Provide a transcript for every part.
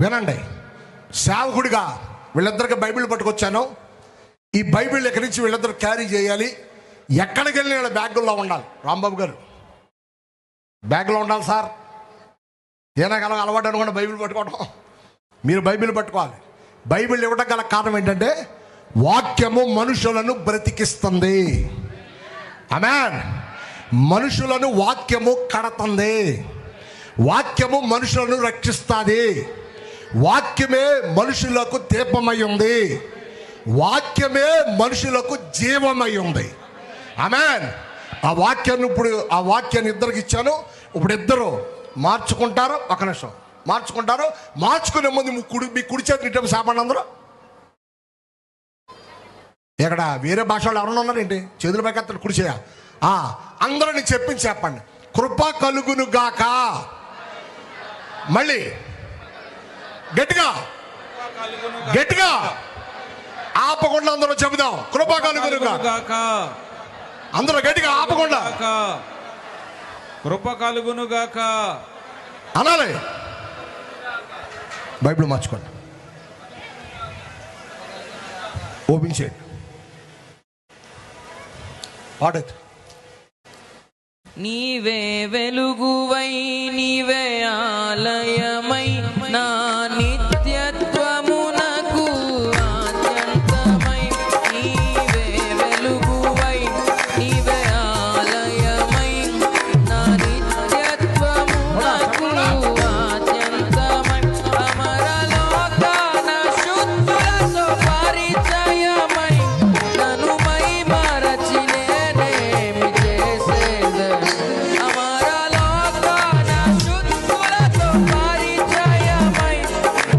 వినండి, సేవకుడిగా వీళ్ళిద్దరికి బైబిల్ పట్టుకొచ్చాను. ఈ బైబిల్ ఎక్కడి నుంచి వీళ్ళిద్దరు క్యారీ చేయాలి, ఎక్కడికి వెళ్ళిన వీళ్ళ బ్యాగుల్లో ఉండాలి. రాంబాబు గారు బ్యాగ్లో ఉండాలి సార్. ఏనాకాలం అలవాటు అనుకోండి బైబిల్ పట్టుకోవడం. మీరు బైబిల్ పట్టుకోవాలి. బైబిల్ ఇవ్వడం గల కారణం ఏంటంటే వాక్యము మనుషులను బ్రతికిస్తుంది. ఆమేన్. మనుషులను వాక్యము కడతంది. వాక్యము మనుషులను రక్షిస్తుంది. వాక్యమే మనుషులకు దీపమై ఉంది. వాక్యమే మనుషులకు జీవమై ఉంది. ఆమేన్. ఆ వాక్యాన్ని ఇద్దరికి ఇచ్చాను. ఇప్పుడు ఇద్దరు మార్చుకుంటారు. ఒక నిమిషం మార్చుకుంటారు. మార్చుకునే ముందు మీ కుడి చేతి ఇటు సాపండి. అందరూ ఇక్కడ వేరే భాష వాళ్ళు ఎవరన్నా ఉన్నారేంటి? చేతుల పైకి అతను కుడి చేయ. అందరూ నేను చెప్పించి చెప్పండి. కృప కలుగును గాక. మళ్ళీ గట్టిగా గట్టిగా ఆపకుండా అందరూ చెబుదాం. కృప కలుగును గాక. అందరూ గట్టిగా ఆపకుండా కృప కలుగును గాక అనాలి. బైబిల్ మార్చుకోండి. ఓపెన్ చేయండి. వాడేది నీవే వెలుగువై నీవే ఆలయమై నా నిత్యత్వమునకు ఆద్యంతమై. నీవే వెలుగువై నీవే ఆలయమై నా నిత్యత్వమునకు ఆద్యంతమై. అమరలోకాన శుద్ధులతో పరిచయమై నన్ను మై మరచి నేనేమి చేసేదను. అమరలోకాన శుద్ధులతో పరిచయమై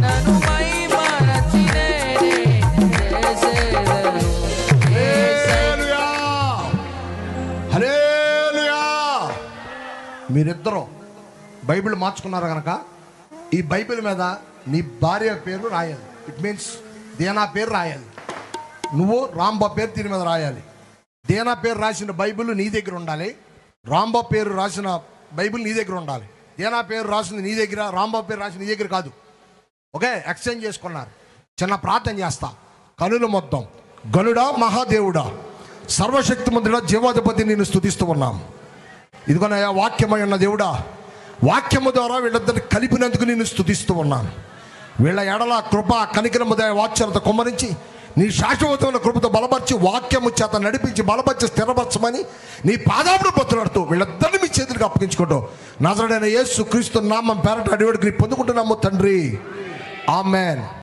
నన్ను మై మరచి నేనేమి చేసేదను. హల్లెలూయా. హల్లెలూయా. మీరిద్దరూ బైబిల్ మార్చుకున్నారు కనుక ఈ బైబిల్ మీద నీ భార్య పేరు రాయాలి. ఇట్ మీన్స్ దేనా పేరు రాయాలి. నువ్వు రాంబాబు పేరు దీని మీద రాయాలి. దేనా పేరు రాసిన బైబిల్ నీ దగ్గర ఉండాలి. రాంబాబు పేరు రాసిన బైబిల్ నీ దగ్గర ఉండాలి. దేనా పేరు రాసింది నీ దగ్గర, రాంబాబు పేరు రాసింది నీ దగ్గర కాదు. ఓకే, ఎక్స్చేంజ్ చేసుకున్నారు. చిన్న ప్రార్థన చేస్తా. కనులు మొత్తం. గనుడా, మహాదేవుడా, సర్వశక్తిమంతుడా, జీవాధిపతి నిన్ను స్తుతిస్తూ ఉన్నాం. ఇదిగోనయ్యా వాక్యమై ఉన్న దేవుడా, వాక్యము ద్వారా వీళ్ళిద్దరిని కలిపినందుకు నిన్ను స్తుతిస్తూ ఉన్నాను. వీళ్ళ ఎడల కృప కనికరము దయ వాత్సల్యత కుమ్మరించి నీ శాశ్వతమైన కృపతో బలపరిచి వాక్యము చేత నడిపించి బలపరిచి స్థిరపరచమని నీ పాదాపుడు పొత్తులాడుతూ వీళ్ళిద్దరిని మీ చేతులకు అప్పగించుకుంటూ నజరేయుడైన యేసు క్రీస్తు నామం పేరట అడివేడుకు పొందుకుంటున్నాము తండ్రి. ఆమెన్.